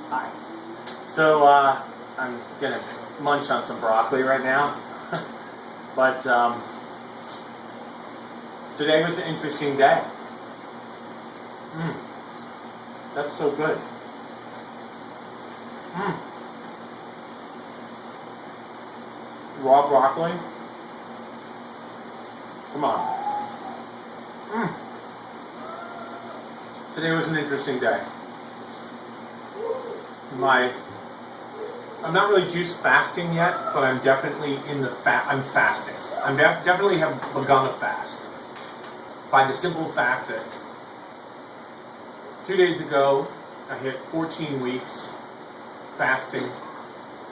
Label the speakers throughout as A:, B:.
A: Hi. So I'm gonna munch on some broccoli right now, but today was an interesting day. Mmm, that's so good. Mmm, raw broccoli. Come on. Mmm. Today was an interesting day. I'm not really juice fasting yet, but I'm definitely in the I'm fasting. Definitely have begun a fast by the simple fact that 2 days ago I hit 14 weeks fasting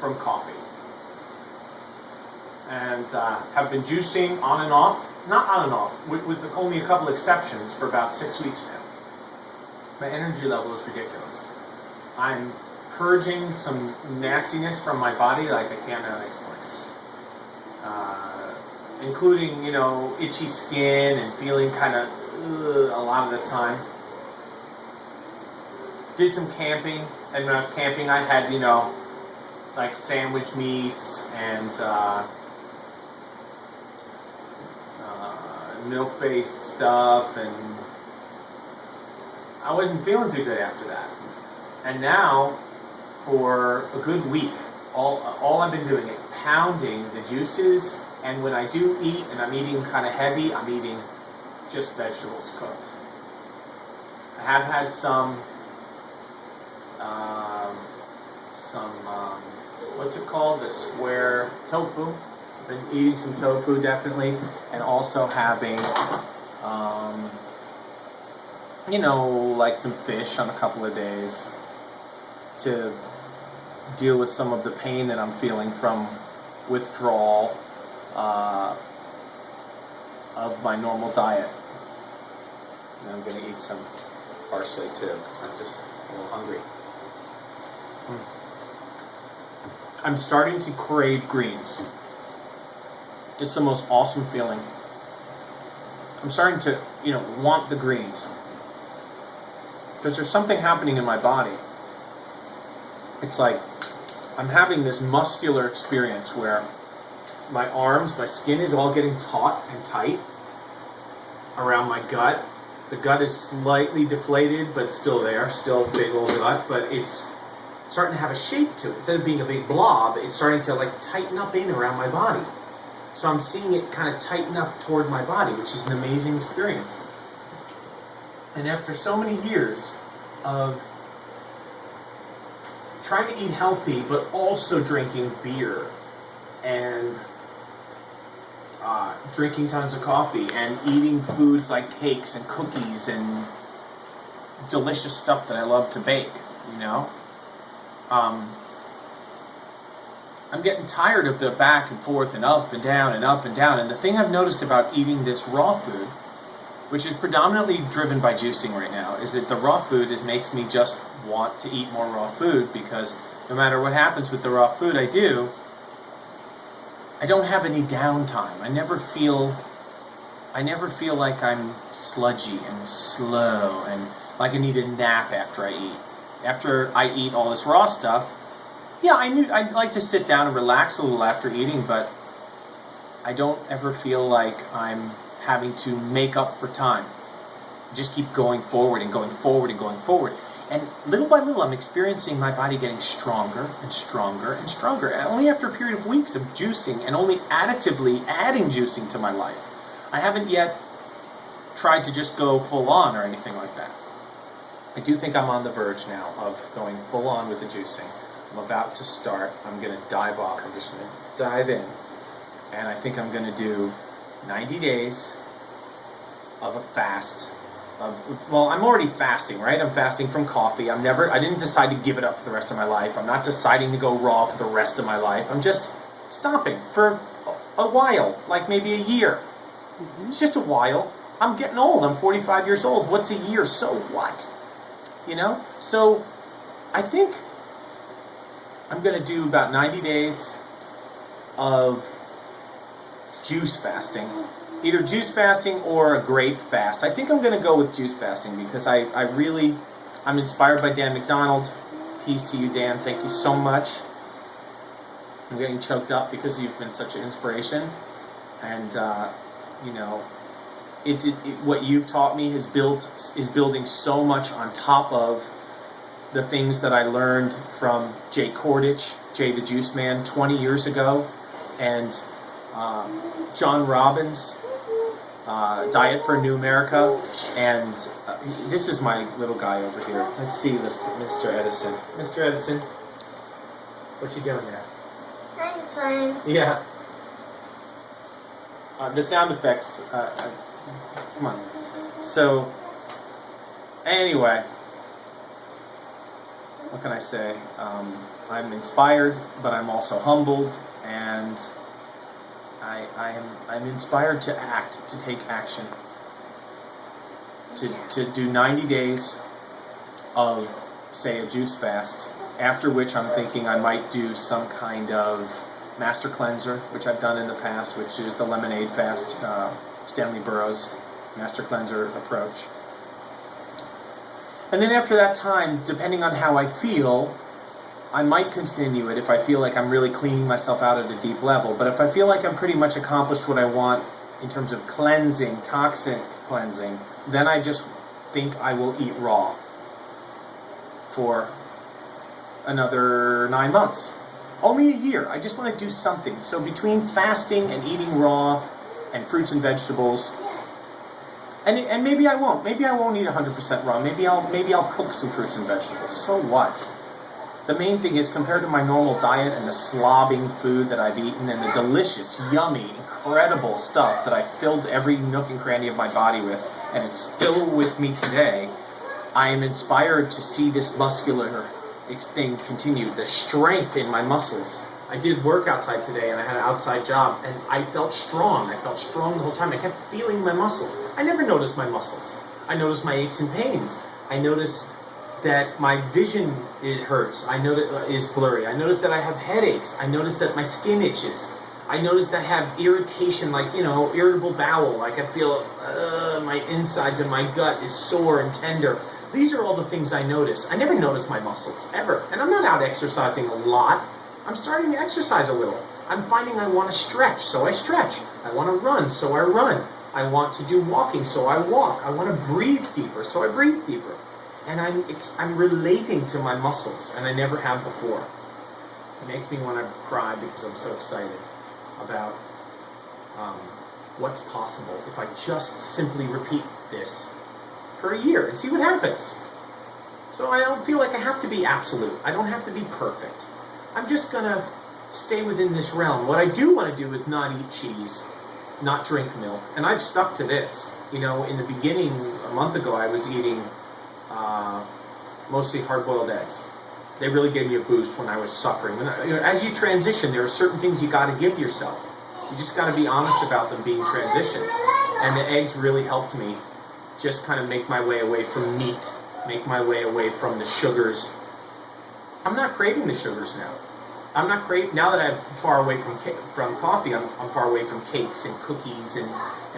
A: from coffee, and have been juicing on and off, not on and off, with only a couple exceptions for about 6 weeks now. My energy level is ridiculous. I'm purging some nastiness from my body like I cannot explain. Including, itchy skin and feeling kind of a lot of the time. Did some camping, and when I was camping I had, like sandwich meats and milk-based stuff, and I wasn't feeling too good after that. And now, for a good week, all I've been doing is pounding the juices, and when I do eat, and I'm eating kind of heavy, I'm eating just vegetables cooked. I have had some what's it called? The square tofu. I've been eating some tofu, definitely, and also having, like some fish on a couple of days to deal with some of the pain that I'm feeling from withdrawal of my normal diet. And I'm going to eat some parsley too, because I'm just a little hungry. I'm starting to crave greens. It's the most awesome feeling. I'm starting to, want the greens. Because there's something happening in my body. It's like I'm having this muscular experience where my arms, my skin is all getting taut and tight around my gut. The gut is slightly deflated, but still there, still big old gut, but it's starting to have a shape to it. Instead of being a big blob, it's starting to tighten up in around my body. So I'm seeing it kind of tighten up toward my body, which is an amazing experience. And after so many years of trying to eat healthy, but also drinking beer and drinking tons of coffee and eating foods like cakes and cookies and delicious stuff that I love to bake, I'm getting tired of the back and forth and up and down and up and down. And the thing I've noticed about eating this raw food, which is predominantly driven by juicing right now, is that the raw food makes me just want to eat more raw food, because no matter what happens with the raw food I do, I don't have any downtime. I never feel like I'm sludgy and slow and like I need a nap after I eat. After I eat all this raw stuff, yeah, I'd like to sit down and relax a little after eating, but I don't ever feel like I'm having to make up for time. I just keep going forward and going forward and going forward. And little by little, I'm experiencing my body getting stronger and stronger and stronger. And only after a period of weeks of juicing and only additively adding juicing to my life. I haven't yet tried to just go full on or anything like that. I do think I'm on the verge now of going full on with the juicing. I'm about to start. I'm going to dive off. I'm just going to dive in. And I think I'm going to do 90 days of a fast. I'm already fasting, right? I'm fasting from coffee. I didn't decide to give it up for the rest of my life. I'm not deciding to go raw for the rest of my life. I'm just stopping for a while, like maybe a year. It's just a while. I'm getting old. I'm 45 years old. What's a year? So what? So I think I'm going to do about 90 days of juice fasting. Either juice fasting or a grape fast. I think I'm going to go with juice fasting because I'm inspired by Dan McDonald. Peace to you, Dan. Thank you so much. I'm getting choked up because you've been such an inspiration. And, what you've taught me is building so much on top of the things that I learned from Jay Kordich, Jay the Juice Man, 20 years ago, and John Robbins, Diet for a New America, and this is my little guy over here. Let's see, Mr. Edison. Mr. Edison, what you doing there?
B: I'm playing.
A: Yeah. The sound effects. Come on. So, anyway, what can I say? I'm inspired, but I'm also humbled, and I'm inspired to act, to take action, to do 90 days of, say, a juice fast, after which I'm thinking I might do some kind of master cleanser, which I've done in the past, which is the lemonade fast, Stanley Burroughs master cleanser approach. And then after that time, depending on how I feel, I might continue it if I feel like I'm really cleaning myself out at a deep level. But if I feel like I'm pretty much accomplished what I want in terms of cleansing, toxic cleansing, then I just think I will eat raw for another 9 months. Only a year. I just want to do something. So between fasting and eating raw and fruits and vegetables, and maybe I won't. Maybe I won't eat 100% raw. Maybe I'll cook some fruits and vegetables. So what? The main thing is, compared to my normal diet and the slobbing food that I've eaten and the delicious, yummy, incredible stuff that I filled every nook and cranny of my body with, and it's still with me today, I am inspired to see this muscular thing continue, the strength in my muscles. I did work outside today, and I had an outside job, and I felt strong. I felt strong the whole time. I kept feeling my muscles. I never noticed my muscles. I noticed my aches and pains. I noticed that my vision, it hurts. I know that is blurry. I noticed that I have headaches. I noticed that my skin itches. I noticed I have irritation, like, irritable bowel. Like I feel my insides and my gut is sore and tender. These are all the things I notice. I never noticed my muscles, ever. And I'm not out exercising a lot. I'm starting to exercise a little. I'm finding I want to stretch, so I stretch. I want to run, so I run. I want to do walking, so I walk. I want to breathe deeper, so I breathe deeper. And I'm relating to my muscles, and I never have before. It makes me want to cry because I'm so excited about what's possible if I just simply repeat this for a year and see what happens. So I don't feel like I have to be absolute. I don't have to be perfect. I'm just going to stay within this realm. What I do want to do is not eat cheese, not drink milk. And I've stuck to this. In the beginning, a month ago, I was eating mostly hard-boiled eggs. They really gave me a boost when I was suffering. As you transition, there are certain things you got to give yourself. You just got to be honest about them being transitions. And the eggs really helped me just kind of make my way away from meat, make my way away from the sugars. I'm not craving the sugars now. I'm not craving, now that I'm far away from coffee, I'm far away from cakes and cookies and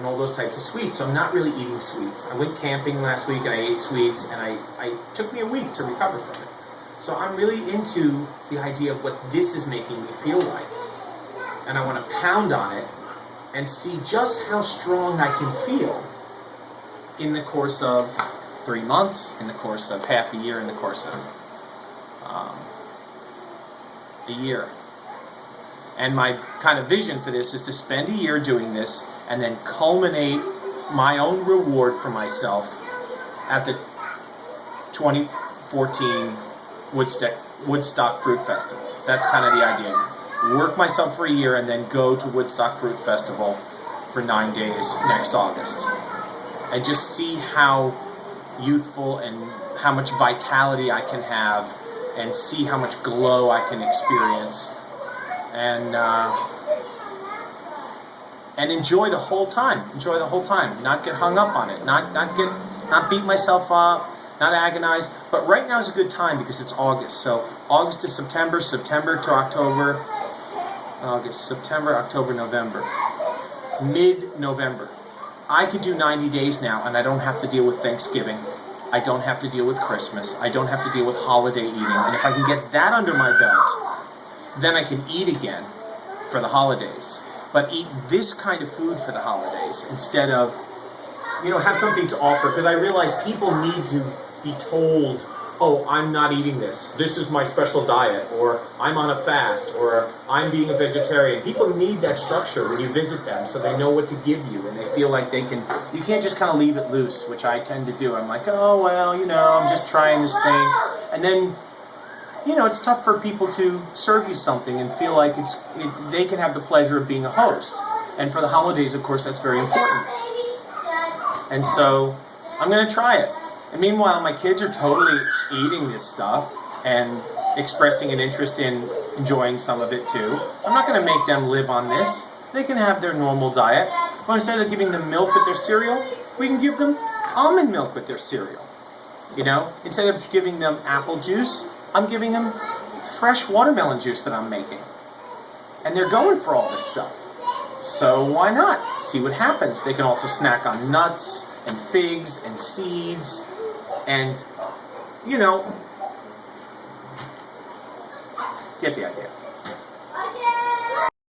A: all those types of sweets, so I'm not really eating sweets. I went camping last week and I ate sweets, and I took me a week to recover from it. So I'm really into the idea of what this is making me feel like. And I want to pound on it and see just how strong I can feel in the course of 3 months, in the course of half a year, in the course of a year. And my kind of vision for this is to spend a year doing this and then culminate my own reward for myself at the 2014 Woodstock Fruit Festival. That's kind of the idea. Work myself for a year and then go to Woodstock Fruit Festival for 9 days next August. And just see how youthful and how much vitality I can have, and see how much glow I can experience, and enjoy the whole time. Enjoy the whole time. Not get hung up on it. Not beat myself up. Not agonize. But right now is a good time because it's August. So August to September, September to October, August, September, October, November, mid-November. I could do 90 days now, and I don't have to deal with Thanksgiving. I don't have to deal with Christmas. I don't have to deal with holiday eating. And if I can get that under my belt, then I can eat again for the holidays. But eat this kind of food for the holidays instead of, have something to offer. Because I realize people need to be told, oh, I'm not eating this. This is my special diet, or I'm on a fast, or I'm being a vegetarian. People need that structure when you visit them so they know what to give you and they feel like you can't just kind of leave it loose, which I tend to do. I'm like, oh, well, I'm just trying this thing. And then, it's tough for people to serve you something and feel like they can have the pleasure of being a host. And for the holidays, of course, that's very important. And so I'm going to try it. And meanwhile, my kids are totally eating this stuff and expressing an interest in enjoying some of it too. I'm not going to make them live on this. They can have their normal diet. But instead of giving them milk with their cereal, we can give them almond milk with their cereal. Instead of giving them apple juice, I'm giving them fresh watermelon juice that I'm making. And they're going for all this stuff. So why not? See what happens. They can also snack on nuts and figs and seeds. And, get the idea.